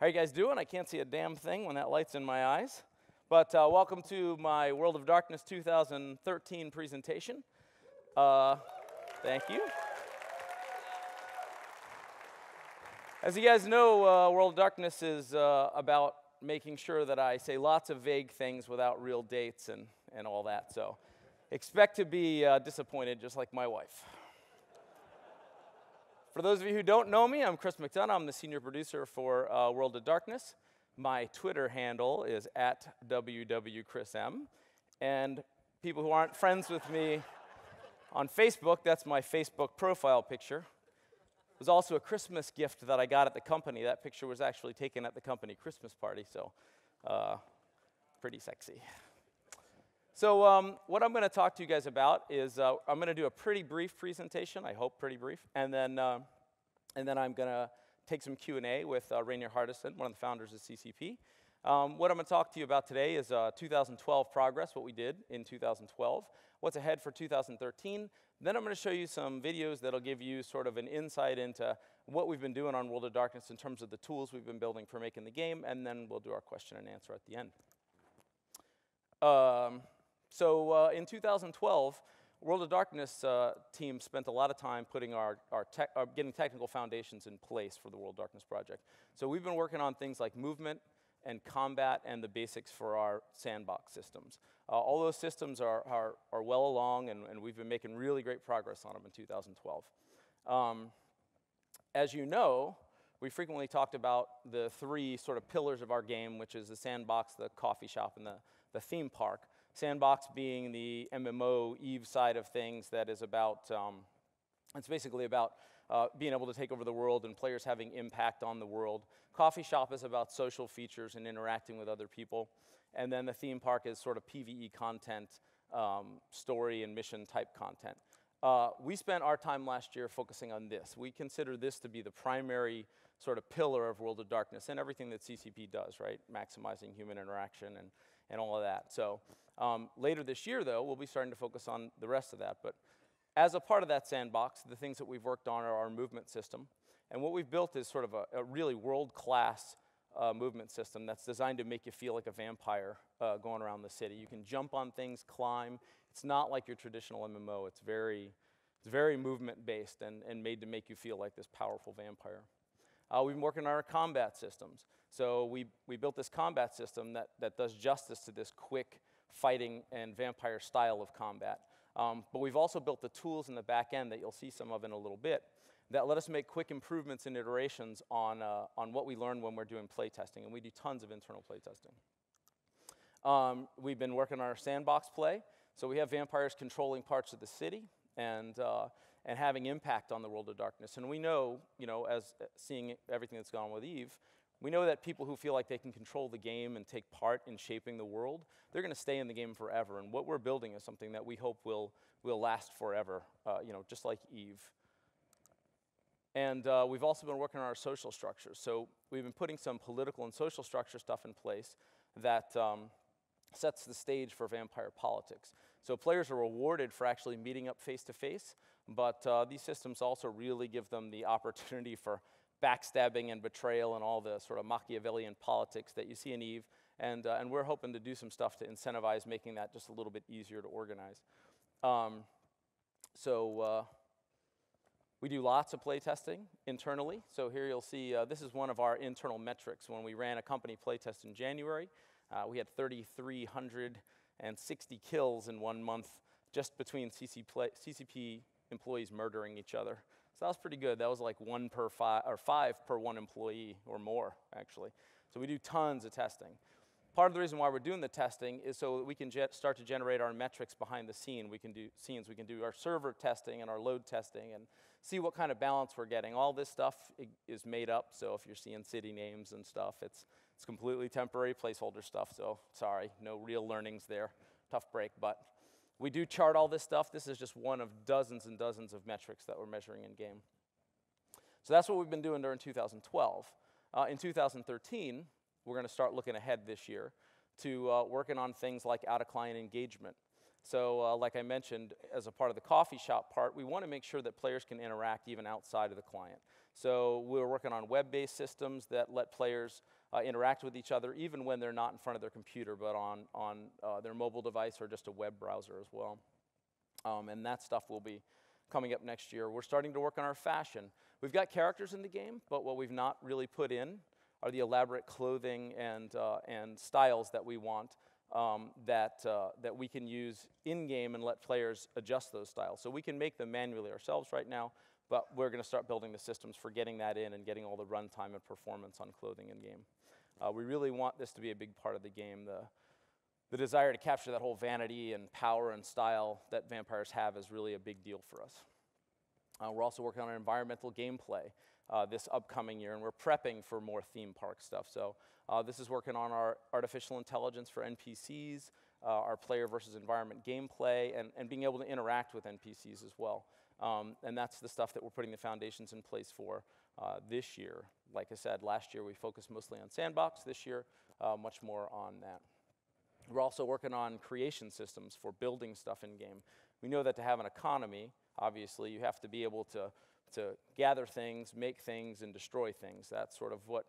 you guys doing? I can't see a damn thing when that light's in my eyes. But welcome to my World of Darkness 2013 presentation. Thank you. As you guys know, World of Darkness is about making sure that I say lots of vague things without real dates and all that. So expect to be disappointed, just like my wife. For those of you who don't know me, I'm Chris McDonough. I'm the senior producer for World of Darkness. My Twitter handle is @WWChrisM. And people who aren't friends with me on Facebook, that's my Facebook profile picture. It was also a Christmas gift that I got at the company. That picture was actually taken at the company Christmas party, so pretty sexy. So what I'm going to talk to you guys about is I'm going to do a pretty brief presentation, I hope pretty brief, and then I'm going to take some Q&A with Reynir Harðarson, one of the founders of CCP. What I'm going to talk to you about today is 2012 progress, what we did in 2012, what's ahead for 2013. Then I'm going to show you some videos that'll give you sort of an insight into what we've been doing on World of Darkness in terms of the tools we've been building for making the game, and then we'll do our question and answer at the end. So in 2012, World of Darkness team spent a lot of time putting getting technical foundations in place for the World of Darkness project. So we've been working on things like movement and combat and the basics for our sandbox systems. All those systems are well along, and we've been making really great progress on them in 2012. As you know, we frequently talked about the three sort of pillars of our game, which is the sandbox, the coffee shop, and the theme park. Sandbox being the MMO EVE side of things that is about, it's basically about being able to take over the world and players having impact on the world. Coffee shop is about social features and interacting with other people. And then the theme park is sort of PvE content, story and mission type content. We spent our time last year focusing on this. We consider this to be the primary sort of pillar of World of Darkness and everything that CCP does, right? Maximizing human interaction and all of that. So later this year, though, we'll be starting to focus on the rest of that. But as a part of that sandbox, the things that we've worked on are our movement system. And what we've built is sort of a really world-class movement system that's designed to make you feel like a vampire going around the city. You can jump on things, climb. It's not like your traditional MMO. It's very movement-based and made to make you feel like this powerful vampire. We've been working on our combat systems. So we built this combat system that does justice to this quick fighting and vampire style of combat. But we've also built the tools in the back end that you'll see some of in a little bit that let us make quick improvements and iterations on what we learn when we're doing playtesting, and we do tons of internal playtesting. We've been working on our sandbox play, so we have vampires controlling parts of the city and having impact on the World of Darkness. And we know, as seeing everything that's gone on with EVE, we know that people who feel like they can control the game and take part in shaping the world, they're going to stay in the game forever. And what we're building is something that we hope will last forever, just like EVE. And we've also been working on our social structures. So we've been putting some political and social structure stuff in place that sets the stage for vampire politics. So players are rewarded for actually meeting up face-to-face, but these systems also really give them the opportunity for backstabbing and betrayal and all the sort of Machiavellian politics that you see in EVE. And we're hoping to do some stuff to incentivize making that just a little bit easier to organize. We do lots of playtesting internally. So here you'll see, this is one of our internal metrics. When we ran a company playtest in January, we had 3,360 kills in 1 month just between CCP employees murdering each other. So that was pretty good. That was like 1 per 5, or 5 per 1 employee, or more, actually. So we do tons of testing. Part of the reason why we're doing the testing is so that we can start to generate our metrics behind the scene. We can do our server testing and our load testing and see what kind of balance we're getting. All this stuff is made up, so if you're seeing city names and stuff, it's completely temporary placeholder stuff, so sorry, no real learnings there. Tough break, but we do chart all this stuff. This is just one of dozens and dozens of metrics that we're measuring in game. So that's what we've been doing during 2012. In 2013, we're going to start looking ahead this year to working on things like out-of-client engagement. So like I mentioned, as a part of the coffee shop part, we want to make sure that players can interact even outside of the client. So we're working on web-based systems that let players interact with each other, even when they're not in front of their computer, but on their mobile device or just a web browser as well. And that stuff will be coming up next year. We're starting to work on our fashion. We've got characters in the game, but what we've not really put in are the elaborate clothing and styles that we want that we can use in-game and let players adjust those styles. So we can make them manually ourselves right now, but we're going to start building the systems for getting that in and getting all the runtime and performance on clothing in-game. We really want this to be a big part of the game. The desire to capture that whole vanity and power and style that vampires have is really a big deal for us. We're also working on environmental gameplay this upcoming year, and we're prepping for more theme park stuff. So this is working on our artificial intelligence for NPCs, our player versus environment gameplay, and being able to interact with NPCs as well. And that's the stuff that we're putting the foundations in place for this year. Like I said, last year we focused mostly on sandbox. This year, much more on that. We're also working on creation systems for building stuff in-game. We know that to have an economy, obviously, you have to be able to gather things, make things, and destroy things. That's sort of what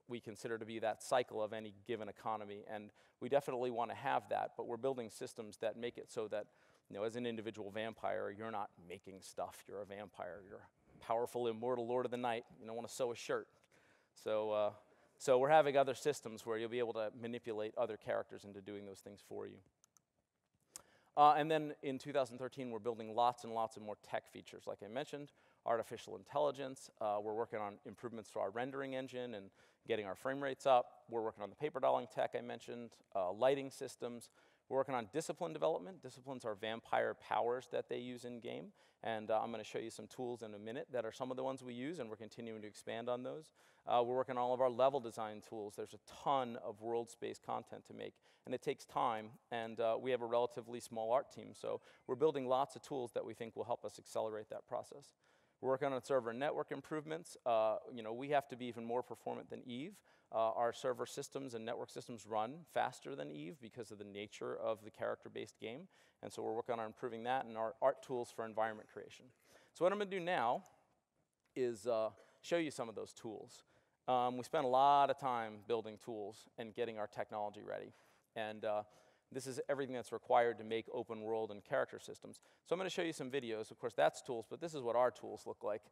we consider to be that cycle of any given economy. And we definitely want to have that, but we're building systems that make it so that, you know, as an individual vampire, you're not making stuff. You're a vampire. You're a powerful, immortal lord of the night. You don't want to sew a shirt. So we're having other systems where you'll be able to manipulate other characters into doing those things for you. And then in 2013, we're building lots and lots of more tech features. Like I mentioned, artificial intelligence. We're working on improvements to our rendering engine and getting our frame rates up. We're working on the paper dolling tech I mentioned, lighting systems. We're working on discipline development. Disciplines are vampire powers that they use in-game. And I'm going to show you some tools in a minute that are some of the ones we use, and we're continuing to expand on those. We're working on all of our level design tools. There's a ton of world space content to make, and it takes time, and we have a relatively small art team. So we're building lots of tools that we think will help us accelerate that process. We're working on server network improvements. You know, we have to be even more performant than Eve. Our server systems and network systems run faster than Eve because of the nature of the character-based game. And so we're working on improving that and our art tools for environment creation. So what I'm going to do now is show you some of those tools. We spent a lot of time building tools and getting our technology ready. And this is everything that's required to make open world and character systems. So I'm going to show you some videos. Of course, that's tools, but this is what our tools look like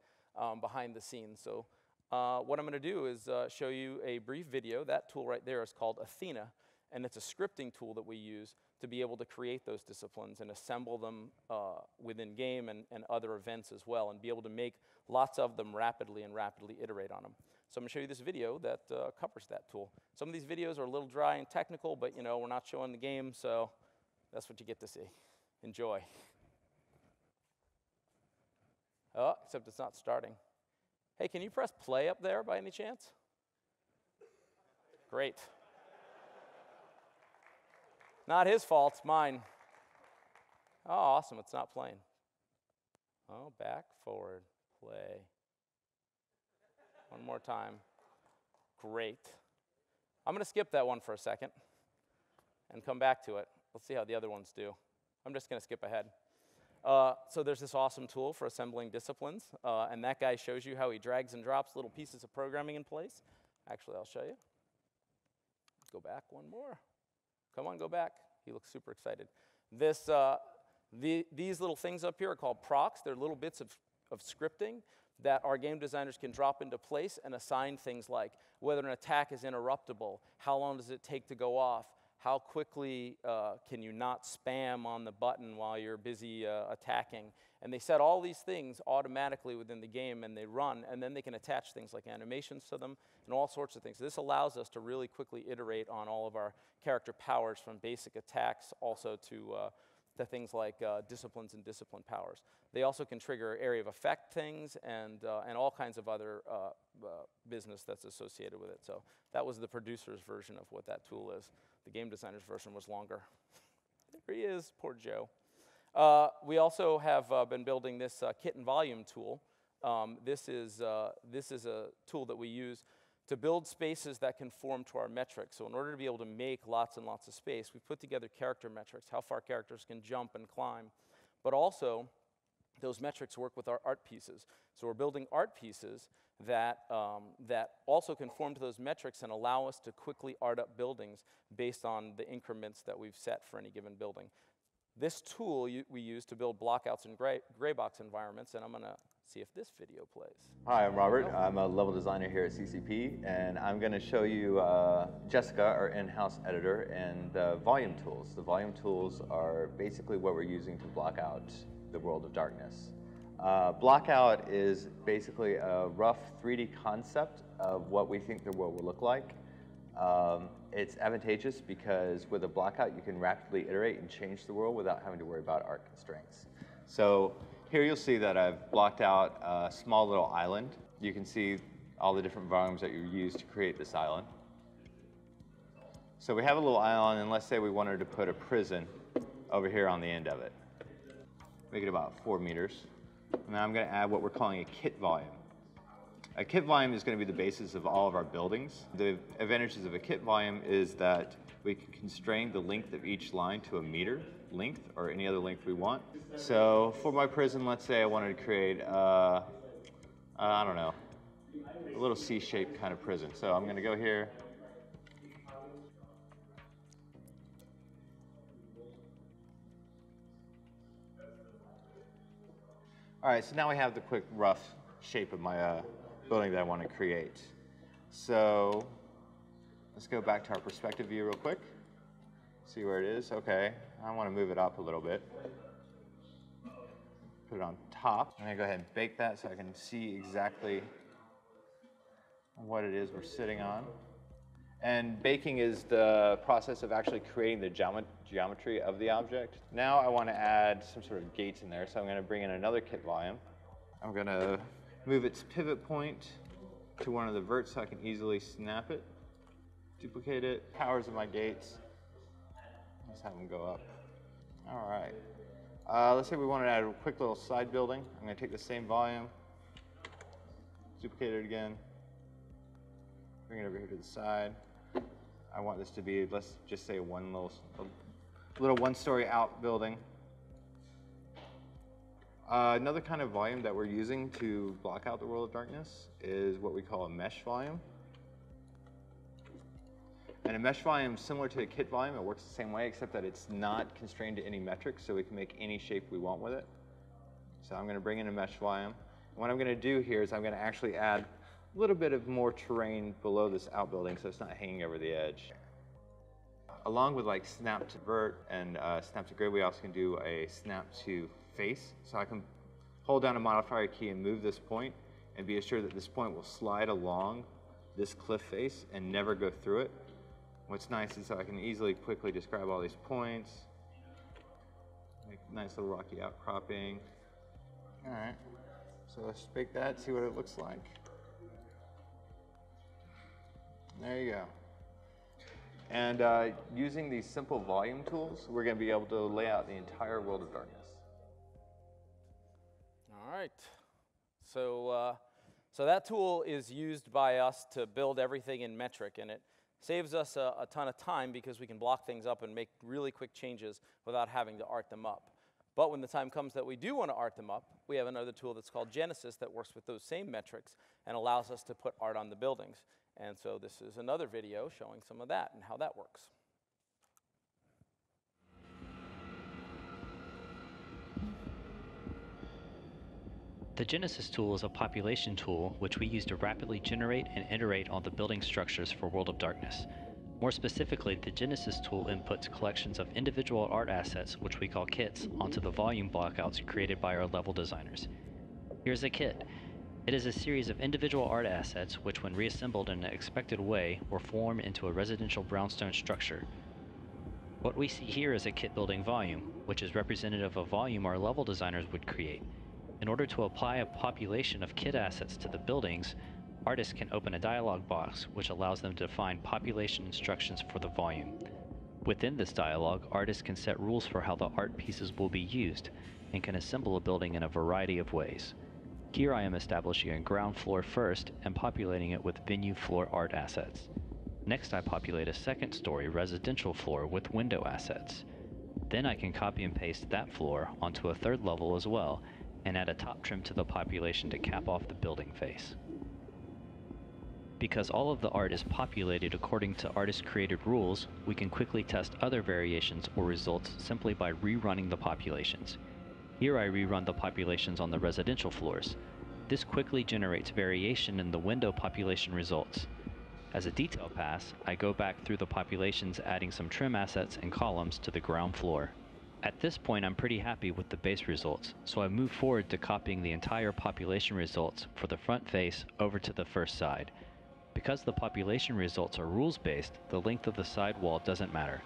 behind the scenes. So what I'm going to do is show you a brief video. That tool right there is called Athena, and it's a scripting tool that we use to be able to create those disciplines and assemble them within game and other events as well, and be able to make lots of them rapidly and rapidly iterate on them. So I'm going to show you this video that covers that tool. Some of these videos are a little dry and technical, but you know, we're not showing the game, so that's what you get to see. Enjoy. Oh, except it's not starting. Hey, can you press play up there by any chance? Great. Not his fault, it's mine. Oh, awesome, it's not playing. Oh, back, forward, play. One more time. Great. I'm going to skip that one for a second and come back to it. Let's see how the other ones do. I'm just going to skip ahead. So there's this awesome tool for assembling disciplines, and that guy shows you how he drags and drops little pieces of programming in place. Actually, I'll show you. Go back one more. Come on, go back. He looks super excited. These little things up here are called procs. They're little bits of scripting that our game designers can drop into place and assign things like whether an attack is interruptible, how long does it take to go off, how quickly can you not spam on the button while you're busy attacking. And they set all these things automatically within the game, and they run, and then they can attach things like animations to them and all sorts of things. This allows us to really quickly iterate on all of our character powers, from basic attacks also to things like disciplines and discipline powers. They also can trigger area of effect things and all kinds of other business that's associated with it. So that was the producer's version of what that tool is. The game designer's version was longer. There he is, poor Joe. We also have been building this kit and volume tool. This is a tool that we use to build spaces that conform to our metrics. So in order to be able to make lots and lots of space, we put together character metrics, how far characters can jump and climb. But also, those metrics work with our art pieces. So we're building art pieces that, that also conform to those metrics and allow us to quickly art up buildings based on the increments that we've set for any given building. This tool we use to build blockouts in gray box environments, and I'm going to see if this video plays. Hi, I'm Robert. I'm a level designer here at CCP, and I'm going to show you Jessica, our in-house editor, and the volume tools. The volume tools are basically what we're using to block out the world of darkness. Blockout is basically a rough 3D concept of what we think the world will look like. It's advantageous because with a blockout you can rapidly iterate and change the world without having to worry about art constraints. So here you'll see that I've blocked out a small little island. You can see all the different volumes that you use to create this island. So we have a little island, and let's say we wanted to put a prison over here on the end of it. Make it about 4 meters. And then I'm going to add what we're calling a kit volume. A kit volume is going to be the basis of all of our buildings. The advantages of a kit volume is that we can constrain the length of each line to a meter length or any other length we want. So for my prison, let's say I wanted to create, I don't know, a little C-shaped kind of prison. So I'm going to go here. All right, so now we have the quick rough shape of my building that I want to create. So let's go back to our perspective view real quick. See where it is. Okay, I want to move it up a little bit. Put it on top. I'm going to go ahead and bake that so I can see exactly what it is we're sitting on. And baking is the process of actually creating the geometry of the object. Now I want to add some sort of gates in there, so I'm going to bring in another kit volume. I'm going to move its pivot point to one of the verts so I can easily snap it, duplicate it, powers of my gates. Let's have them go up. All right. Let's say we want to add a quick little side building. I'm going to take the same volume, duplicate it again, bring it over here to the side. I want this to be, let's just say, a little one-story outbuilding. Another kind of volume that we're using to block out the world of darkness is what we call a mesh volume. And a mesh volume is similar to a kit volume. It works the same way, except that it's not constrained to any metrics, so we can make any shape we want with it. So I'm going to bring in a mesh volume. And what I'm going to do here is I'm going to actually add a little bit of more terrain below this outbuilding so it's not hanging over the edge. Along with like snap to vert and snap to grid, we also can do a snap to face. So I can hold down a modifier key and move this point and be assured that this point will slide along this cliff face and never go through it. What's nice is I can easily quickly describe all these points, make a nice little rocky outcropping. All right, so let's bake that, see what it looks like. There you go. And using these simple volume tools, we're going to be able to lay out the entire world of darkness. All right. So, so that tool is used by us to build everything in metric, and it saves us a ton of time because we can block things up and make really quick changes without having to art them up. But when the time comes that we do want to art them up, we have another tool that's called Genesis that works with those same metrics and allows us to put art on the buildings. And so this is another video showing some of that and how that works. The Genesis tool is a population tool which we use to rapidly generate and iterate on the building structures for World of Darkness. More specifically, the Genesis tool inputs collections of individual art assets, which we call kits, onto the volume blockouts created by our level designers. Here's a kit. It is a series of individual art assets which, when reassembled in an expected way, will form into a residential brownstone structure. What we see here is a kit building volume, which is representative of a volume our level designers would create. In order to apply a population of kit assets to the buildings, artists can open a dialog box which allows them to define population instructions for the volume. Within this dialog, artists can set rules for how the art pieces will be used and can assemble a building in a variety of ways. Here I am establishing a ground floor first and populating it with venue floor art assets. Next I populate a second story residential floor with window assets. Then I can copy and paste that floor onto a third level as well and add a top trim to the population to cap off the building face. Because all of the art is populated according to artist-created rules, we can quickly test other variations or results simply by rerunning the populations. Here I rerun the populations on the residential floors. This quickly generates variation in the window population results. As a detail pass, I go back through the populations, adding some trim assets and columns to the ground floor. At this point, I'm pretty happy with the base results, so I move forward to copying the entire population results for the front face over to the first side. Because the population results are rules-based, the length of the side wall doesn't matter.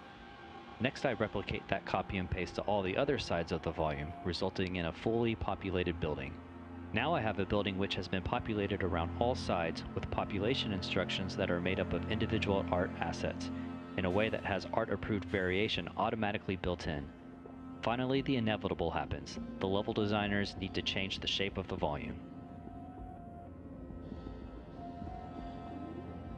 Next, I replicate that copy and paste to all the other sides of the volume, resulting in a fully populated building. Now I have a building which has been populated around all sides with population instructions that are made up of individual art assets, in a way that has art-approved variation automatically built in. Finally, the inevitable happens. The level designers need to change the shape of the volume.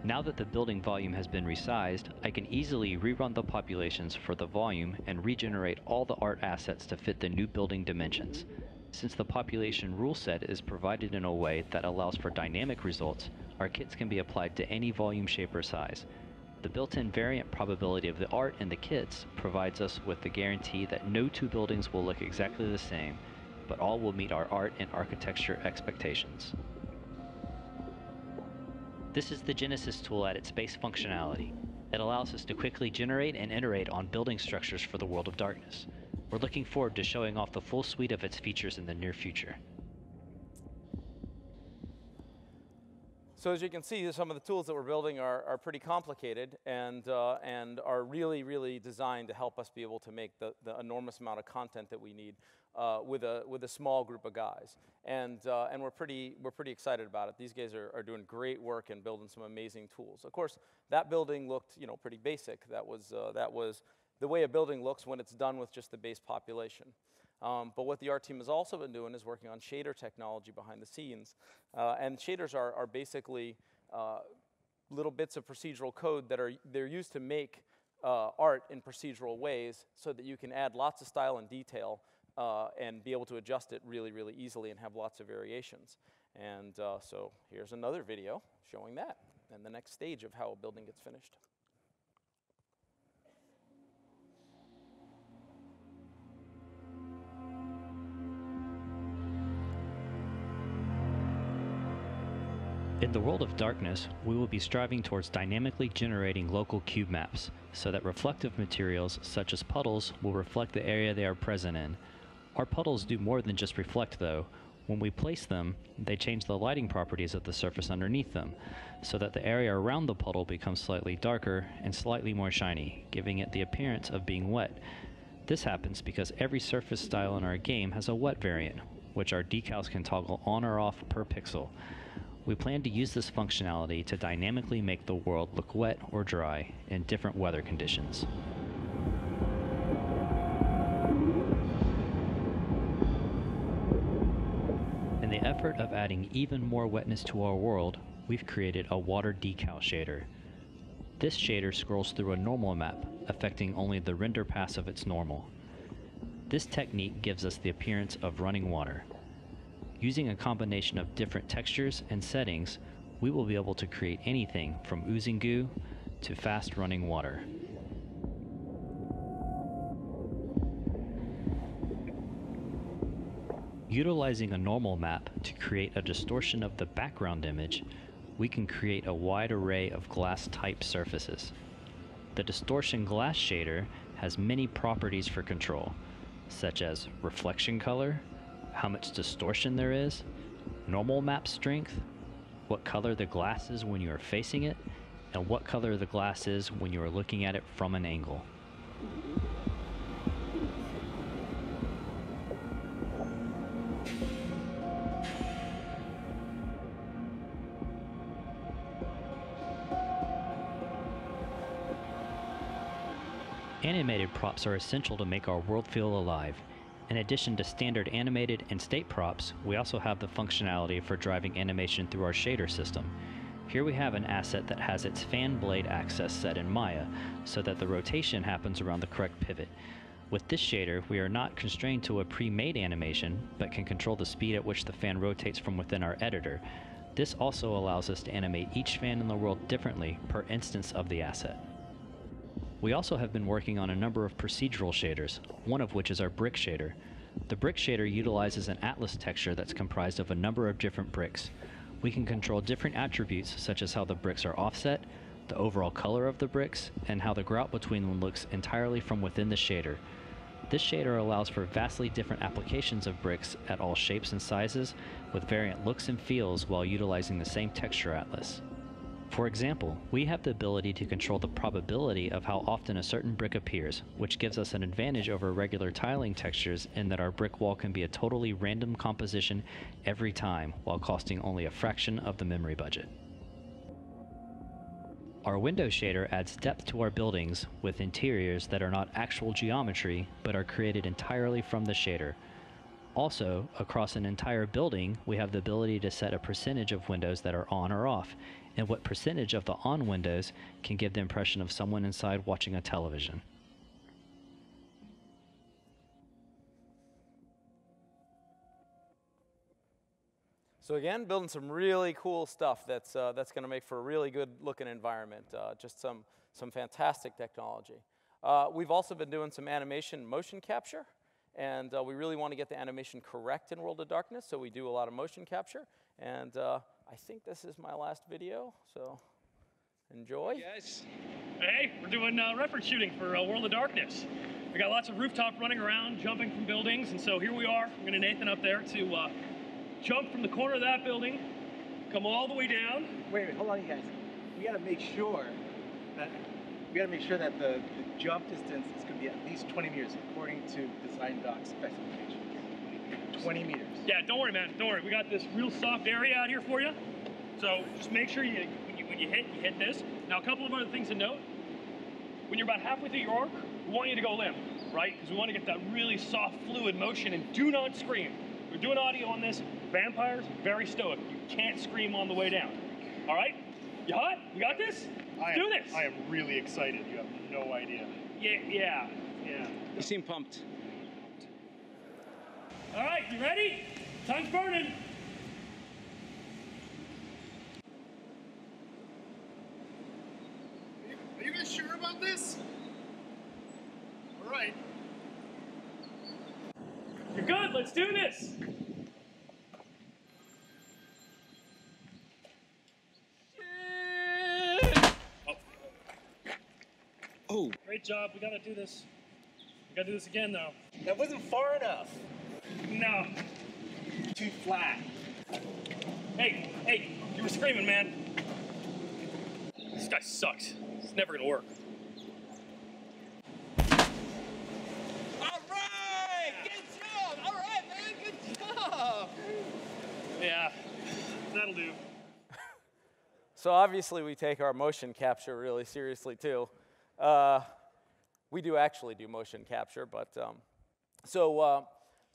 Now that the building volume has been resized, I can easily rerun the populations for the volume and regenerate all the art assets to fit the new building dimensions. Since the population rule set is provided in a way that allows for dynamic results, our kits can be applied to any volume shape or size. The built-in variant probability of the art in the kits provides us with the guarantee that no two buildings will look exactly the same, but all will meet our art and architecture expectations. This is the Genesis tool at its base functionality. It allows us to quickly generate and iterate on building structures for the World of Darkness. We're looking forward to showing off the full suite of its features in the near future. So as you can see, some of the tools that we're building are pretty complicated and are really designed to help us be able to make the enormous amount of content that we need with a small group of guys. And we're pretty excited about it. These guys are doing great work and building some amazing tools. Of course, that building looked pretty basic. That was the way a building looks when it's done with just the base population. But what the art team has also been doing is working on shader technology behind the scenes. And shaders are basically little bits of procedural code that they're used to make art in procedural ways so that you can add lots of style and detail and be able to adjust it really easily and have lots of variations. And so here's another video showing that and the next stage of how a building gets finished. In the World of Darkness, we will be striving towards dynamically generating local cube maps, so that reflective materials such as puddles will reflect the area they are present in. Our puddles do more than just reflect though. When we place them, they change the lighting properties of the surface underneath them, so that the area around the puddle becomes slightly darker and slightly more shiny, giving it the appearance of being wet. This happens because every surface style in our game has a wet variant, which our decals can toggle on or off per pixel. We plan to use this functionality to dynamically make the world look wet or dry in different weather conditions. In the effort of adding even more wetness to our world, we've created a water decal shader. This shader scrolls through a normal map, affecting only the render pass of its normal. This technique gives us the appearance of running water. Using a combination of different textures and settings, we will be able to create anything from oozing goo to fast running water. Utilizing a normal map to create a distortion of the background image, we can create a wide array of glass type surfaces. The Distortion Glass shader has many properties for control, such as reflection color, how much distortion there is, normal map strength, what color the glass is when you are facing it, and what color the glass is when you are looking at it from an angle. Animated props are essential to make our world feel alive. In addition to standard animated and state props, we also have the functionality for driving animation through our shader system. Here we have an asset that has its fan blade axis set in Maya, so that the rotation happens around the correct pivot. With this shader, we are not constrained to a pre-made animation, but can control the speed at which the fan rotates from within our editor. This also allows us to animate each fan in the world differently per instance of the asset. We also have been working on a number of procedural shaders, one of which is our brick shader. The brick shader utilizes an atlas texture that's comprised of a number of different bricks. We can control different attributes such as how the bricks are offset, the overall color of the bricks, and how the grout between them looks entirely from within the shader. This shader allows for vastly different applications of bricks at all shapes and sizes, with variant looks and feels while utilizing the same texture atlas. For example, we have the ability to control the probability of how often a certain brick appears, which gives us an advantage over regular tiling textures in that our brick wall can be a totally random composition every time, while costing only a fraction of the memory budget. Our window shader adds depth to our buildings with interiors that are not actual geometry, but are created entirely from the shader. Also, across an entire building, we have the ability to set a percentage of windows that are on or off, and what percentage of the on windows can give the impression of someone inside watching a television. So again, building some really cool stuff that's going to make for a really good looking environment. Just some fantastic technology. We've also been doing some animation motion capture, and we really want to get the animation correct in World of Darkness, so we do a lot of motion capture. And I think this is my last video, so enjoy. Hey guys. Hey, we're doing reference shooting for World of Darkness. We got lots of rooftop running around, jumping from buildings, and so here we are. I'm going to Nathan up there to jump from the corner of that building, come all the way down. Wait, hold on, you guys. We gotta make sure that the jump distance is gonna be at least 20 meters according to design doc specification. 20 meters. Yeah, don't worry, man. Don't worry. We got this real soft area out here for you. So just make sure when you hit this. Now, a couple of other things to note. When you're about halfway through your arc, we want you to go limp, right? Because we want to get that really soft, fluid motion, and do not scream. We're doing audio on this. Vampires, very stoic. You can't scream on the way down. All right? You hot? You got this? Let's do this. I am really excited. You have no idea. Yeah. You seem pumped. All right, you ready? Time's burning. Are you guys sure about this? All right. You're good. Let's do this. Oh. Great job. We gotta do this. We gotta do this again, though. That wasn't far enough. No. Too flat. Hey, you were screaming, man. This guy sucks. It's never gonna work. All right! Good job! All right, man, good job! Yeah, that'll do. So obviously we take our motion capture really seriously too. We do actually do motion capture, but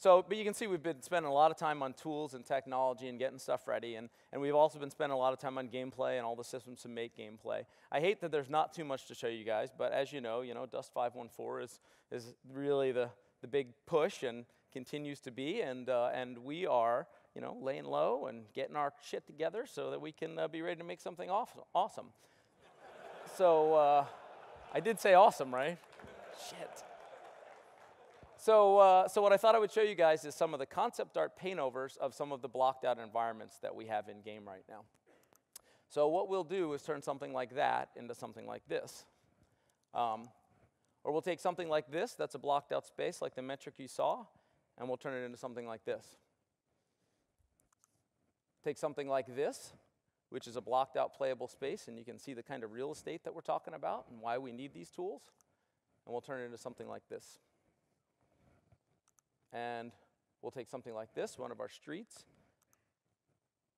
but you can see we've been spending a lot of time on tools and technology and getting stuff ready, and we've also been spending a lot of time on gameplay and all the systems to make gameplay. I hate that there's not too much to show you guys, but as you know, Dust 514 is really the big push and continues to be, and we are laying low and getting our shit together so that we can be ready to make something awesome. So I did say awesome, right? Shit. So what I thought I would show you guys is some of the concept art paintovers of some of the blocked out environments that we have in game right now. So what we'll do is turn something like that into something like this. Or we'll take something like this, that's a blocked out space like the metric you saw, and we'll turn it into something like this. Take something like this, which is a blocked out playable space, and you can see the kind of real estate that we're talking about and why we need these tools, and we'll turn it into something like this. And we'll take something like this, one of our streets,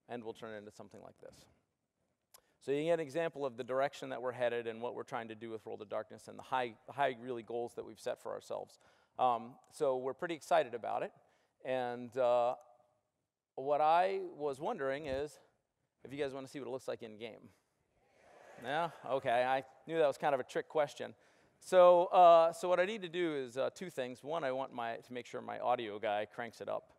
and we'll turn it into something like this. So you get an example of the direction that we're headed and what we're trying to do with World of Darkness and the high really goals that we've set for ourselves. So we're pretty excited about it. And what I was wondering is if you guys want to see what it looks like in game. Yeah? Okay, I knew that was kind of a trick question. So what I need to do is two things. One, I want to make sure my audio guy cranks it up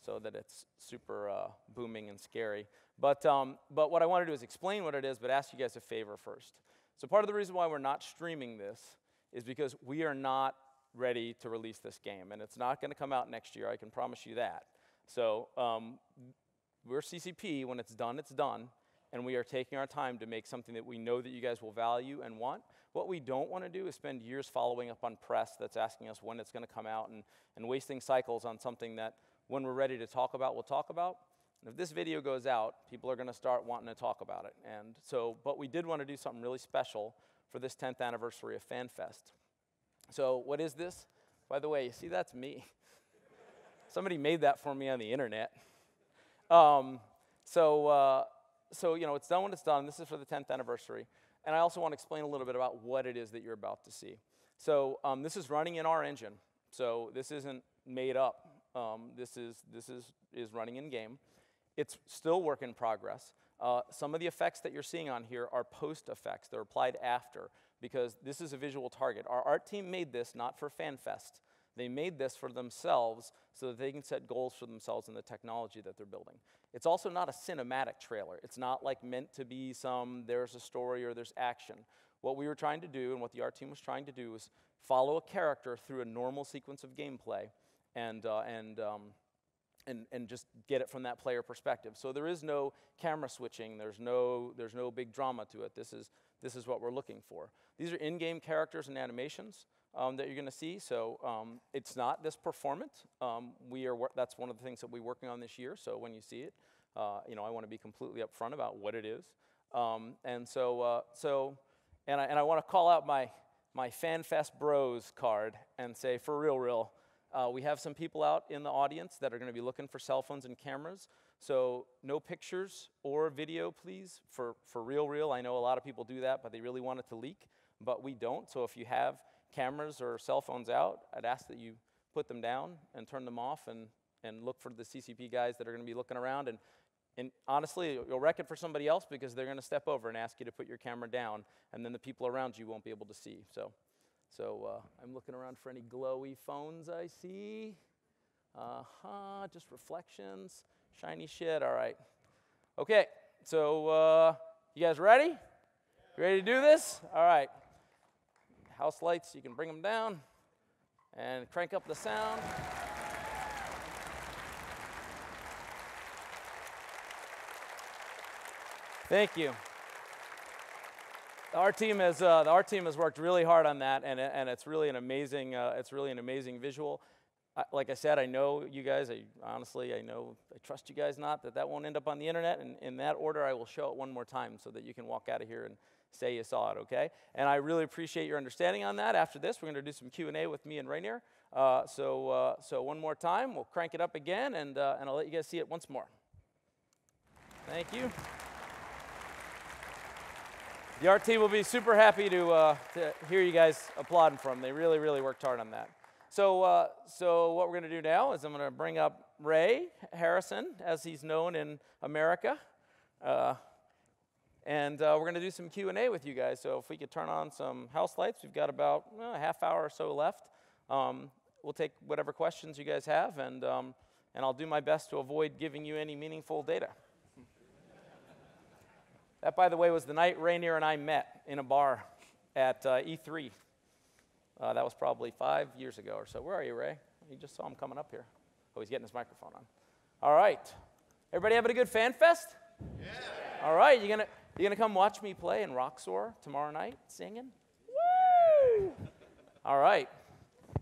so that it's super booming and scary. But what I want to do is explain what it is, but ask you guys a favor first. So part of the reason why we're not streaming this is because we are not ready to release this game, and it's not going to come out next year. I can promise you that. So we're CCP. When it's done, and we are taking our time to make something that we know that you guys will value and want. What we don't want to do is spend years following up on press that's asking us when it's going to come out and wasting cycles on something that when we're ready to talk about, we'll talk about. And if this video goes out, people are going to start wanting to talk about it. And so, but we did want to do something really special for this 10th anniversary of Fanfest. So what is this? By the way, you see that's me. Somebody made that for me on the internet. So you know, it's done when it's done. This is for the 10th anniversary. And I also want to explain a little bit about what it is that you're about to see. So this is running in our engine. So this isn't made up. This is running in game. It's still work in progress. Some of the effects that you're seeing on here are post effects. They're applied after because this is a visual target. Our art team made this not for Fanfest. They made this for themselves so that they can set goals for themselves in the technology that they're building. It's also not a cinematic trailer. It's not like meant to be there's a story or there's action. What we were trying to do and what the art team was trying to do was follow a character through a normal sequence of gameplay and just get it from that player perspective. So there is no camera switching. There's no big drama to it. This is what we're looking for. These are in-game characters and animations that you're going to see. So it's not this performant. That's one of the things that we're working on this year. So when you see it, you know, I want to be completely upfront about what it is. And I want to call out my FanFest Bros card and say, for real, we have some people out in the audience that are going to be looking for cell phones and cameras. So no pictures or video, please, for real. I know a lot of people do that, but they really want it to leak, but we don't. So if you have cameras or cell phones out, I'd ask that you put them down and turn them off and look for the CCP guys that are going to be looking around. And honestly, you'll wreck it for somebody else because they're going to step over and ask you to put your camera down, and then the people around you won't be able to see. So I'm looking around for any glowy phones I see. Just reflections. Shiny shit, all right. Okay, so you guys ready? You ready to do this? All right. House lights, you can bring them down and crank up the sound. Thank you. Our team has worked really hard on that, and it's really an amazing visual. Like I said, I know you guys. I trust you guys not that won't end up on the internet. And in that order, I will show it one more time so that you can walk out of here and say you saw it. Okay? And I really appreciate your understanding on that. After this, we're going to do some Q&A with me and Reynir. So one more time, we'll crank it up again, and I'll let you guys see it once more. Thank you. The art team will be super happy to hear you guys applauding for them. They really worked hard on that. So what we're going to do now is I'm going to bring up Ray Harrison, as he's known in America, and we're going to do some Q&A with you guys. So if we could turn on some house lights, we've got about a half hour or so left. We'll take whatever questions you guys have, and I'll do my best to avoid giving you any meaningful data. That, by the way, was the night Reynir and I met in a bar at E3. That was probably 5 years ago or so. Where are you, Ray? You just saw him coming up here. Oh, he's getting his microphone on. All right. Everybody having a good FanFest? Yeah. All right. You gonna come watch me play in Roxor tomorrow night singing? Woo! All right.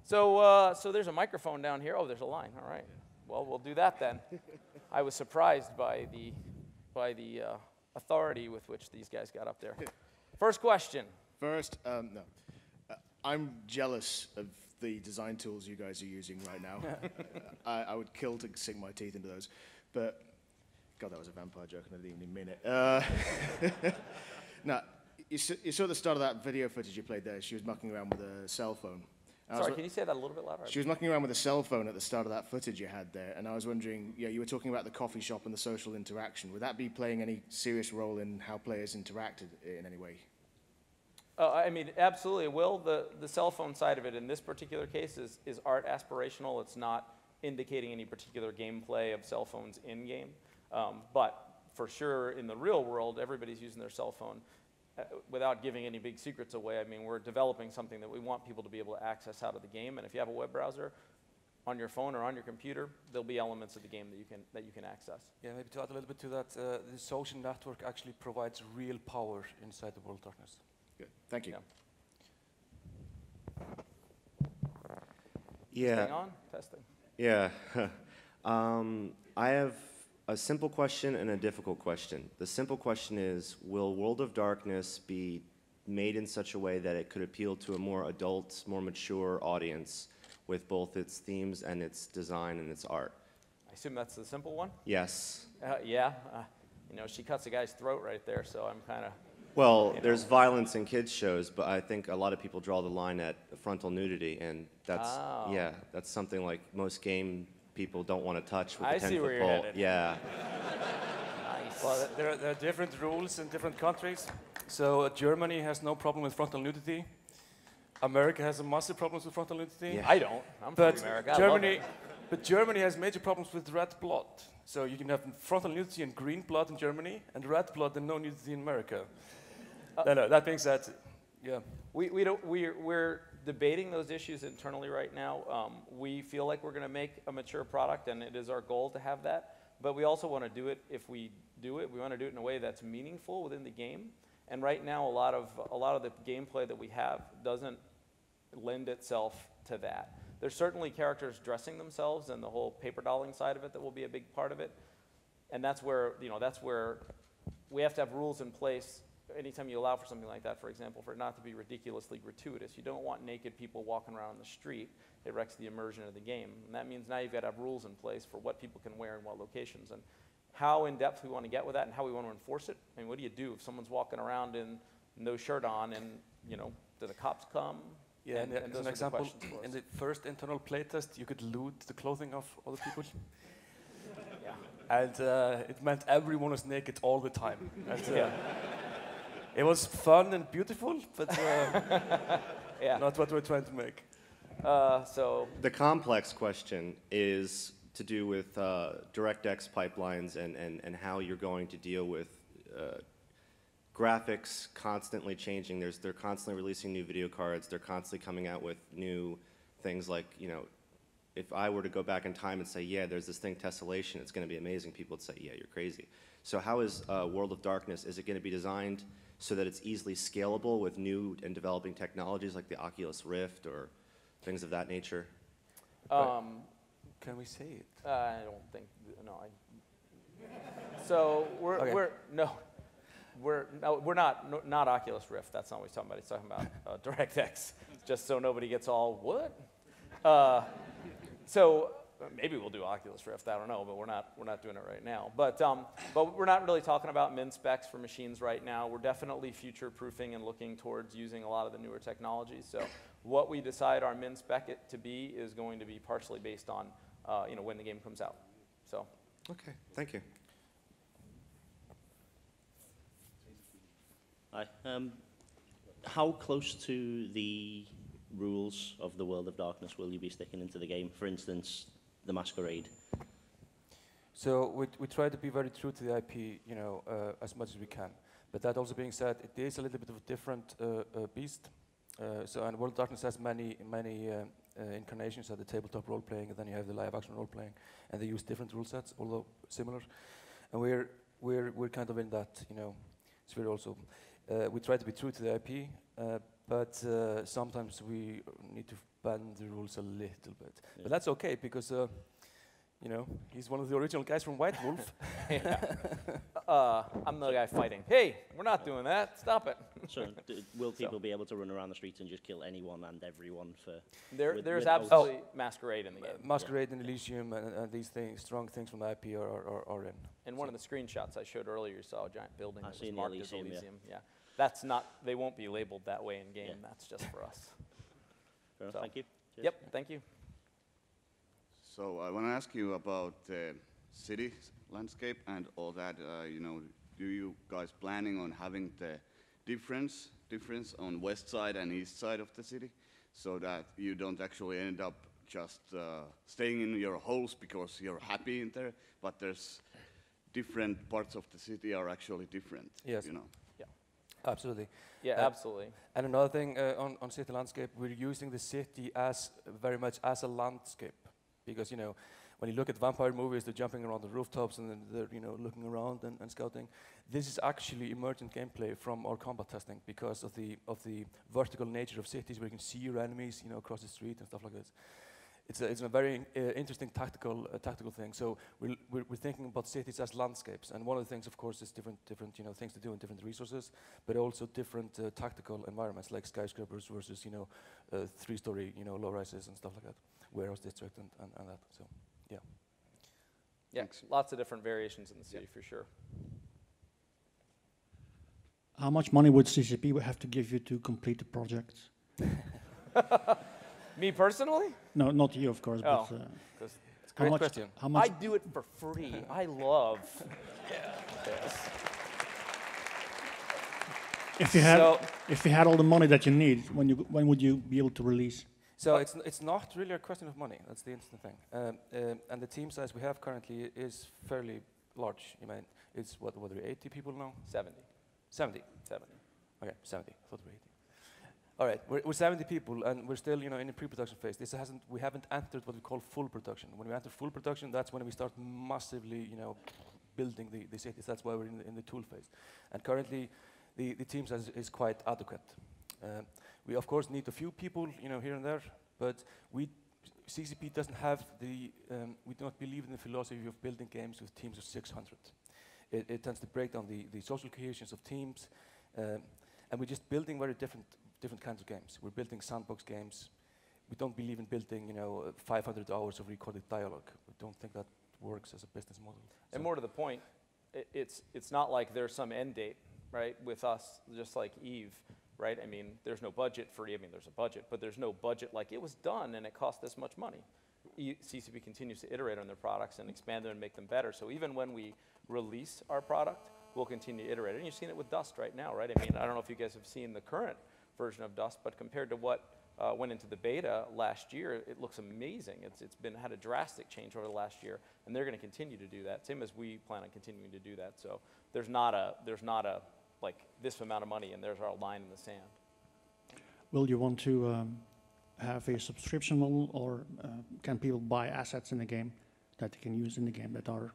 So there's a microphone down here. Oh, there's a line. All right. Well, we'll do that then. I was surprised by the authority with which these guys got up there. First question. First, no. I'm jealous of the design tools you guys are using right now. I would kill to sink my teeth into those. But, God, that was a vampire joke and I didn't even mean it. Now, you saw at the start of that video footage you played there, she was mucking around with a cell phone. Sorry, can you say that a little bit louder? She was mucking around with a cell phone at the start of that footage you had there, and I was wondering, you were talking about the coffee shop and the social interaction. Would that be playing any serious role in how players interacted in any way? I mean, absolutely it will. The cell phone side of it in this particular case is art aspirational. It's not indicating any particular gameplay of cell phones in-game. But for sure, in the real world, everybody's using their cell phone. Without giving any big secrets away, I mean, we're developing something that we want people to be able to access out of the game. And if you have a web browser on your phone or on your computer, there'll be elements of the game that you can access. Yeah, maybe to add a little bit to that, the social network actually provides real power inside the World of Darkness. Good. Thank you. Yeah. Staying on? Testing. Yeah. I have a simple question and a difficult question. The simple question is, will World of Darkness be made in such a way that it could appeal to a more adult, more mature audience with both its themes and its design and its art? I assume that's the simple one? Yes. Yeah. You know, she cuts a guy's throat right there, so I'm kind of... Well, there's violence in kids' shows, but I think a lot of people draw the line at frontal nudity, and that's, yeah, that's something like most game people don't want to touch with a 10-foot pole. I see where you're headed. Yeah. Nice. Well, there are different rules in different countries. So Germany has no problem with frontal nudity. America has a massive problem with frontal nudity. Yeah. I don't. I'm from America. But Germany has major problems with red blood. So you can have frontal nudity and green blood in Germany, and red blood and no nudity in America. No, that being said, yeah. We're debating those issues internally right now. We feel like we're going to make a mature product, and it is our goal to have that. But we also want to do it, if we do it, we want to do it in a way that's meaningful within the game. And right now, a lot of the gameplay that we have doesn't lend itself to that. There's certainly characters dressing themselves and the whole paper dolling side of it that will be a big part of it. And that's where, we have to have rules in place anytime you allow for something like that, for example, for it not to be ridiculously gratuitous. You don't want naked people walking around the street. It wrecks the immersion of the game. And that means now you've got to have rules in place for what people can wear in what locations. And how in-depth we want to get with that and how we want to enforce it. I mean, what do you do if someone's walking around in no shirt on and, do the cops come? Yeah, and as an example, in the first internal playtest, you could loot the clothing of other people. Yeah. And it meant everyone was naked all the time. And, it was fun and beautiful, but not what we're trying to make. So the complex question is to do with DirectX pipelines and how you're going to deal with graphics constantly changing. They're constantly releasing new video cards. They're constantly coming out with new things like, if I were to go back in time and say, yeah, there's this thing, tessellation, it's going to be amazing, people would say, yeah, you're crazy. So how is World of Darkness, is it going to be designed so that it's easily scalable with new and developing technologies like the Oculus Rift or things of that nature? Can we say it? I don't think, no. So we're not Oculus Rift. That's not what he's talking about. He's talking about DirectX. Just so nobody gets all what? So maybe we'll do Oculus Rift. I don't know, but we're not doing it right now. But we're not really talking about min specs for machines right now. We're definitely future proofing and looking towards using a lot of the newer technologies. So what we decide our min spec it to be is going to be partially based on when the game comes out. So. Okay. Thank you. Hi. How close to the rules of the World of Darkness will you be sticking into the game? For instance, the Masquerade. So we try to be very true to the IP, as much as we can. But that also being said, it is a little bit of a different beast. And World of Darkness has many incarnations of the tabletop role playing, and then you have the live action role playing, and they use different rule sets, although similar. And we're kind of in that, it's very also. We try to be true to the IP, but sometimes we need to bend the rules a little bit. Yeah. But that's okay, because he's one of the original guys from White Wolf. I'm the guy fighting. Hey, we're not doing that. Stop it. So will people be able to run around the streets and just kill anyone and everyone for... There's absolutely Masquerade in the game. Masquerade and Elysium and these things, strong things from the IP are in. And one of the screenshots I showed earlier, you saw a giant building that was marked as Elysium. Yeah. That's not, they won't be labeled that way in game. Yeah. That's just for us. So. Thank you. Cheers. Yep, thank you. So I want to ask you about the city landscape and all that. Do you guys planning on having the difference difference on west side and east side of the city, so that you don't actually end up just staying in your holes because you're happy in there, but there's different parts of the city are actually different. Yes. You know. Yeah. Absolutely. Yeah, absolutely. And another thing on city landscape, we're using the city as very much as a landscape, because when you look at vampire movies, they're jumping around the rooftops and then they're looking around and scouting. This is actually emergent gameplay from our combat testing because of the vertical nature of cities, where you can see your enemies across the street and stuff like this. It's a very interesting tactical thing. So we're thinking about cities as landscapes, and one of the things, of course, is different things to do and different resources, but also different tactical environments, like skyscrapers versus 3-story low rises and stuff like that, warehouse district and that. So yeah. Yeah, lots of different variations in the city for sure. How much money would CCP have to give you to complete the project? Me personally? No, not you, of course. Oh, but, it's a great question. How much? I do it for free. I love this. If you had all the money that you need, when would you be able to release? So it's not really a question of money. That's the interesting thing. And the team size we have currently is fairly large. It's what are we, 80 people now? 70. 70. 70. Okay, 70. I thought we were 80. All right, we're 70 people, and we're still, in the pre-production phase. We haven't entered what we call full production. When we enter full production, that's when we start massively, building the cities. That's why we're in the tool phase. And currently, the team size is quite adequate. We of course need a few people, here and there, but CCP doesn't have we do not believe in the philosophy of building games with teams of 600. It tends to break down the social cohesions of teams, and we're just building very different kinds of games. We're building sandbox games. We don't believe in building, 500 hours of recorded dialogue. We don't think that works as a business model. And more to the point, it's not like there's some end date, right, with us, just like Eve, right? I mean, there's no budget for Eve. I mean, there's a budget, but there's no budget like it was done and it cost this much money. CCP continues to iterate on their products and expand them and make them better. So even when we release our product, we'll continue to iterate. And you've seen it with Dust right now, right? I mean, I don't know if you guys have seen the current version of Dust, but compared to what went into the beta last year, it looks amazing. It's had a drastic change over the last year, and they're going to continue to do that. Same as we plan on continuing to do that. So there's not a like this amount of money and there's our line in the sand. Will you want to have a subscription model, or can people buy assets in the game that they can use in the game that are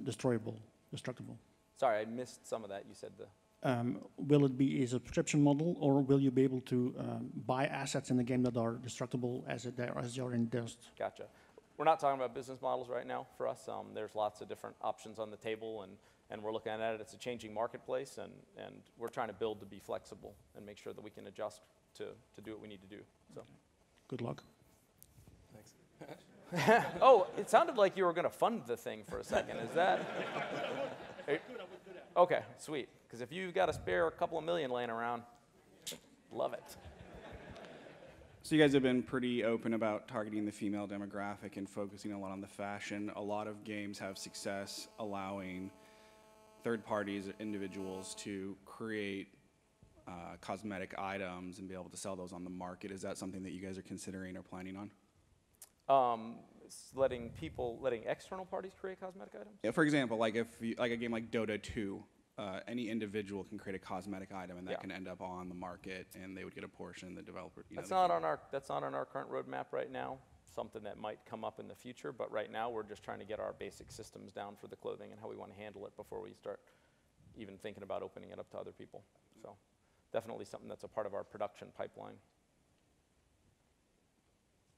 destructible? Sorry, I missed some of that. You said the. Will it be a subscription model, or will you be able to buy assets in the game that are destructible as you're in Dust? Gotcha. We're not talking about business models right now for us. There's lots of different options on the table, and we're looking at it. It's a changing marketplace, and we're trying to build to be flexible and make sure that we can adjust to do what we need to do. So. Good luck. Thanks. Oh, it sounded like you were going to fund the thing for a second. Is that? Okay, sweet. Because if you've got a spare couple of million laying around, love it. So you guys have been pretty open about targeting the female demographic and focusing a lot on the fashion. A lot of games have success allowing third parties or individuals to create cosmetic items and be able to sell those on the market. Is that something that you guys are considering or planning on? Letting external parties create cosmetic items? Yeah, for example, like a game like Dota 2, any individual can create a cosmetic item, and that can end up on the market, and they would get a portion. The developer. That's not on our current roadmap right now. Something that might come up in the future, but right now we're just trying to get our basic systems down for the clothing and how we want to handle it before we start even thinking about opening it up to other people. So definitely something that's a part of our production pipeline.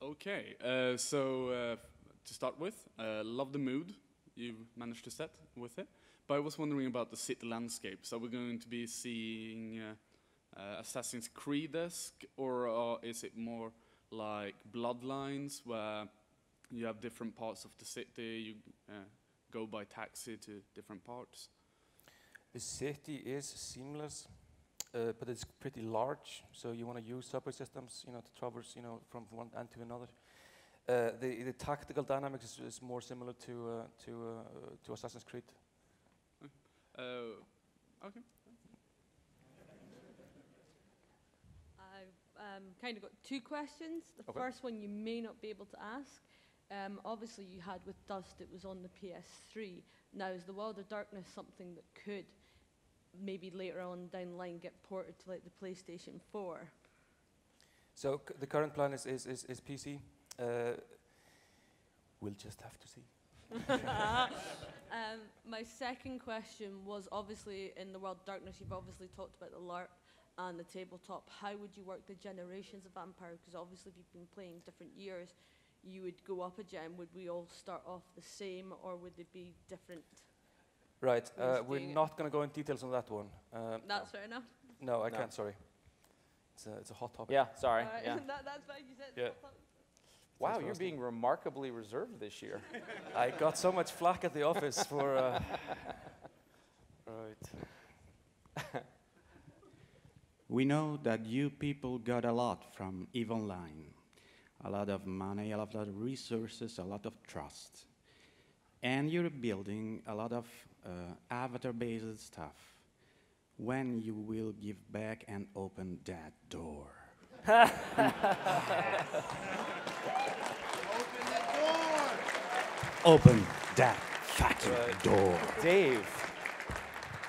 Okay, so to start with, love the mood you've managed to set with it. But I was wondering about the city landscapes. Are we going to be seeing Assassin's Creed-esque, or is it more like Bloodlines, where you have different parts of the city, you go by taxi to different parts? The city is seamless, but it's pretty large, so you want to use subway systems, to traverse, from one end to another. The tactical dynamics is more similar to Assassin's Creed. Okay. kind of got two questions. The first one you may not be able to ask. Obviously, you had with Dust, it was on the PS3. Now, is the World of Darkness something that could maybe later on down the line get ported to like the PlayStation 4? So the current plan is PC. We'll just have to see. My second question was obviously in the World of Darkness, you've obviously talked about the LARP and the tabletop. How would you work the generations of Vampire? Because obviously if you've been playing different years, you would go up a gen. Would we all start off the same, or would they be different? Right, we're not going to go in details on that one. That's fair enough. No, I can't, sorry. It's a hot topic. Yeah, sorry. Right. Yeah. That's fine, you said. Yeah. Wow, you're being remarkably reserved this year. I got so much flack at the office for... Right. We know that you people got a lot from EVE Online. A lot of money, a lot of resources, a lot of trust. And you're building a lot of avatar-based stuff. When you will give back and open that door? Open that fucking door. Dave.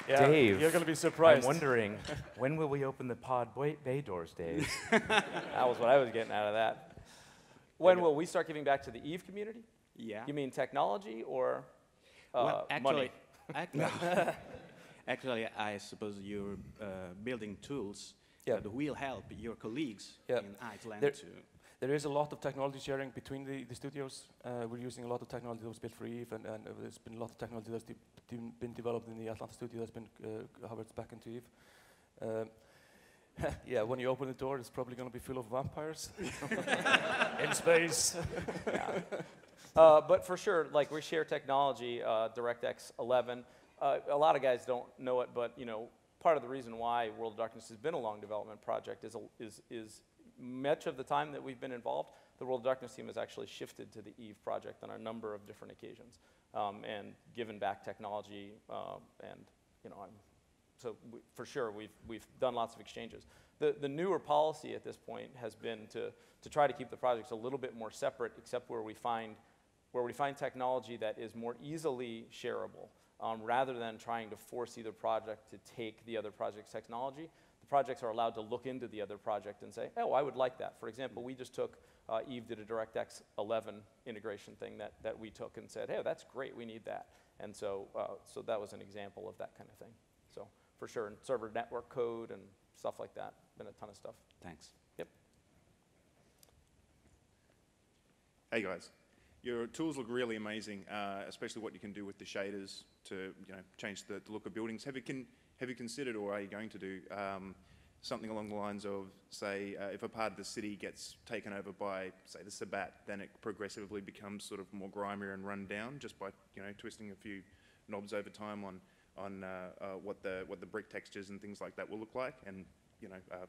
Yeah, Dave. you're going to be surprised. I'm wondering, when will we open the pod bay doors, Dave? That was what I was getting out of that. When will we start giving back to the EVE community? Yeah. You mean technology or Well, money? Actually, I suppose you're building tools Yeah. that will help your colleagues Yeah. in Iceland There- to... There is a lot of technology sharing between the studios. We're using a lot of technology that was built for EVE, and there's been a lot of technology that's been developed in the Atlanta studio that's been covered back into EVE. Yeah, when you open the door, it's probably going to be full of vampires in space. But for sure, like we share technology, DirectX 11. A lot of guys don't know it, but part of the reason why World of Darkness has been a long development project is much of the time that we've been involved, the World of Darkness team has actually shifted to the EVE project on a number of different occasions and given back technology. For sure, we've done lots of exchanges. The newer policy at this point has been to try to keep the projects a little bit more separate, except where we find technology that is more easily shareable, rather than trying to force either project to take the other project's technology. Projects are allowed to look into the other project and say, oh, I would like that. For example, we just took, EVE did a DirectX 11 integration thing that we took and said, hey, that's great, we need that. And so that was an example of that kind of thing. So for sure, and server network code and stuff like that, been a ton of stuff. Thanks. Yep. Hey guys, your tools look really amazing, especially what you can do with the shaders to change the look of buildings. Have you considered, or are you going to do, something along the lines of, say, if a part of the city gets taken over by, say, the Sabbat, then it progressively becomes sort of more grimier and run down just by, twisting a few knobs over time on what the brick textures and things like that will look like, and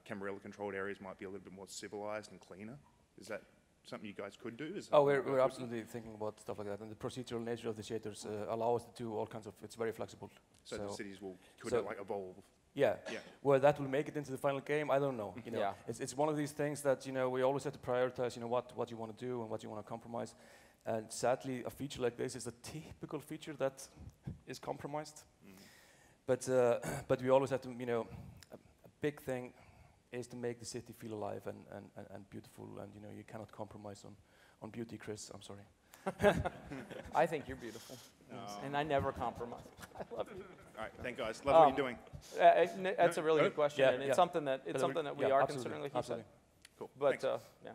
Camarilla-controlled areas might be a little bit more civilized and cleaner. Is that something you guys could do? We're absolutely thinking about stuff like that, and the procedural nature of the shaders allow us to do all kinds of. It's very flexible. So the cities could evolve. Yeah. Well, that will make it into the final game. I don't know. Yeah. It's one of these things that we always have to prioritize. What you want to do and what you want to compromise. And sadly, a feature like this is a typical feature that is compromised. But we always have to. A big thing is to make the city feel alive and beautiful, and you cannot compromise on beauty, Chris. I'm sorry. I think you're beautiful, and I never compromise. I love you. All right, thank you guys. Love what you're doing. That's a really good question, and it's something that we are considering, like you said. Cool. But yeah.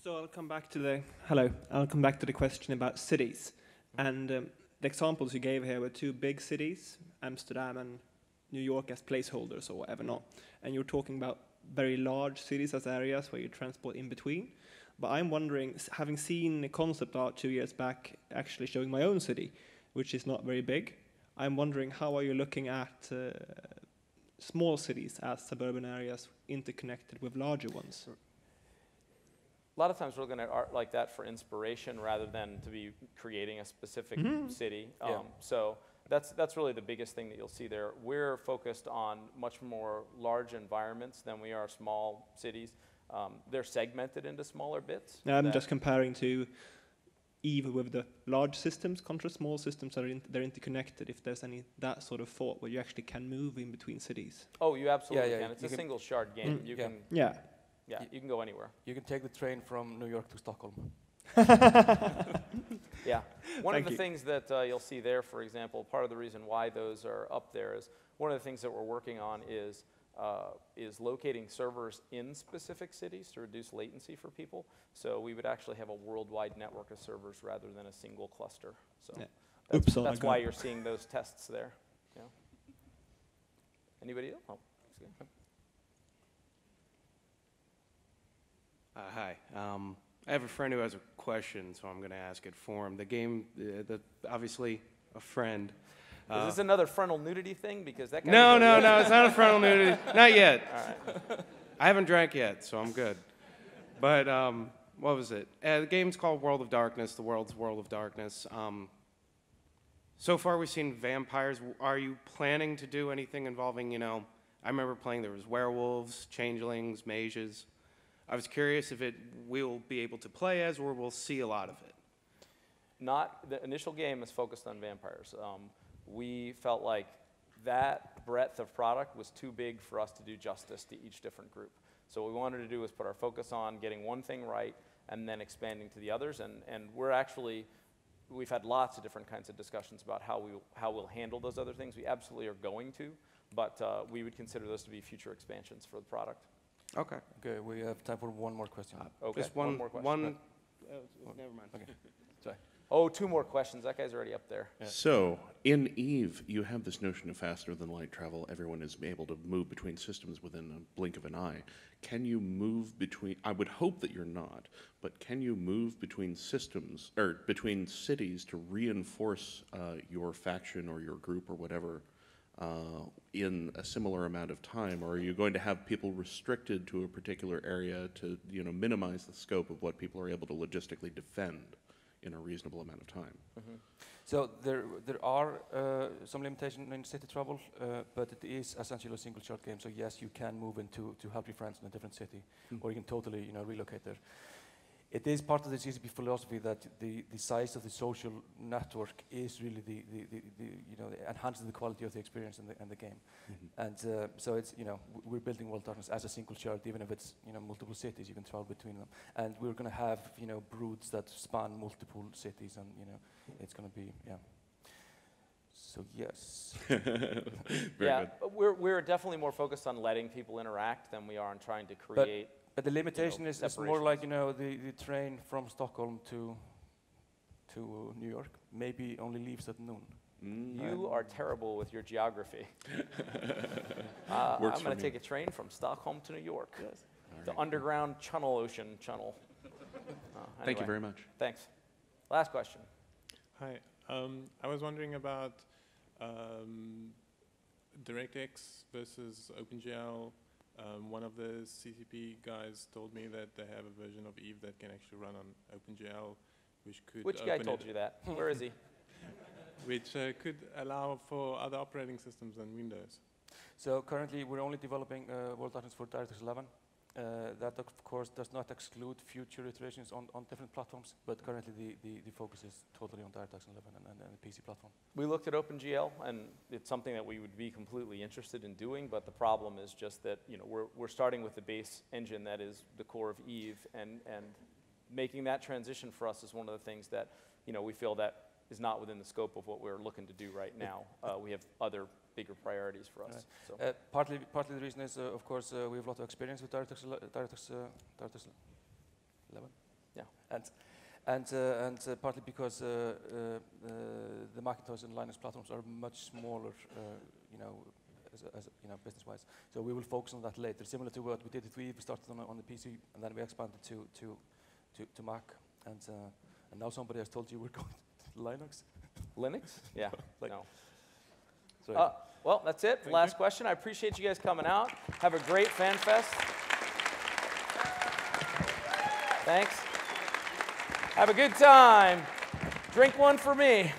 So I'll come back to the question about cities, and the examples you gave here were two big cities, Amsterdam and New York, as placeholders or whatever not. And you're talking about very large cities as areas where you transport in between. But I'm wondering, having seen a concept art 2 years back actually showing my own city, which is not very big, I'm wondering how are you looking at small cities as suburban areas interconnected with larger ones? A lot of times we're looking at art like that for inspiration rather than to be creating a specific city. So That's really the biggest thing that you'll see there. We're focused on much more large environments than we are small cities. They're segmented into smaller bits. I'm just comparing to EVE with the large systems contra small systems they're interconnected. If there's any that sort of thought where you actually can move in between cities. Oh, you absolutely can. It's a single shard game. You can. Yeah. Yeah, you can go anywhere. You can take the train from New York to Stockholm. Yeah. One of the things that you'll see there, for example, part of the reason why those are up there is one of the things that we're working on is locating servers in specific cities to reduce latency for people. So we would actually have a worldwide network of servers rather than a single cluster. So that's why you're seeing those tests there. Yeah. Anybody else? Oh, hi. I have a friend who has a question, so I'm going to ask it for him. The game, obviously, a friend. Is this another frontal nudity thing? Because that guy No, it's not a frontal nudity. Not yet. All right. I haven't drank yet, so I'm good. But what was it? The game's called World of Darkness, the world's World of Darkness. So far, we've seen vampires. Are you planning to do anything involving, I remember playing, there was werewolves, changelings, mages. I was curious if we'll be able to play as, or we'll see a lot of it. The initial game is focused on vampires. We felt like that breadth of product was too big for us to do justice to each different group. So what we wanted to do was put our focus on getting one thing right and then expanding to the others. And we've had lots of different kinds of discussions about how we'll handle those other things. We absolutely are going to, but we would consider those to be future expansions for the product. Okay. Okay, we have time for one more question. Okay, Just one more question. Never mind. Okay. Sorry. Oh, two more questions. That guy's already up there. Yeah. So, in EVE, you have this notion of faster than light travel. Everyone is able to move between systems within a blink of an eye. Can you move between, I would hope that you're not, but can you move between systems, or between cities to reinforce your faction or your group or whatever in a similar amount of time? Or are you going to have people restricted to a particular area to minimize the scope of what people are able to logistically defend in a reasonable amount of time? Mm-hmm. So there are some limitations in city travel, but it is essentially a single shot game. So yes, you can move into to help your friends in a different city, or you can totally relocate there. It is part of the GCP philosophy that the size of the social network is really enhances the quality of the experience in the game. Mm-hmm. And so it's we're building World of Darkness as a single shard, even if it's multiple cities, you can travel between them. And we're going to have broods that span multiple cities, and it's going to be So yes. Yeah, we're definitely more focused on letting people interact than we are on trying to create. But the limitation is more like the train from Stockholm to New York maybe only leaves at noon. You are terrible with your geography. I'm going to take a train from Stockholm to New York. Yes. The underground Channel Ocean Channel. Anyway, thank you very much. Thanks. Last question. Hi. I was wondering about DirectX versus OpenGL. One of the CCP guys told me that they have a version of EVE that can actually run on OpenGL, which could. Which guy told you that? Where is he? Which could allow for other operating systems than Windows. So currently, we're only developing World of Darkness for DirectX 11. That, of course, does not exclude future iterations on different platforms, but currently the focus is totally on DirectX 11 and the PC platform. We looked at OpenGL, and it's something that we would be completely interested in doing, but the problem is just that we're starting with the base engine that is the core of EVE, and making that transition for us is one of the things that we feel that is not within the scope of what we're looking to do right now. We have other bigger priorities for us. Right. So. Partly the reason is, of course, we have a lot of experience with DirectX 11. Yeah. And partly because the Macintosh and Linux platforms are much smaller, business-wise. So we will focus on that later. Similar to what we did with Wii, we started on the PC, and then we expanded to Mac, and now somebody has told you we're going to Linux. Linux? Yeah. No. Sorry. Well, that's it. Last question. I appreciate you guys coming out. Have a great Fanfest. Thanks. Have a good time. Drink one for me.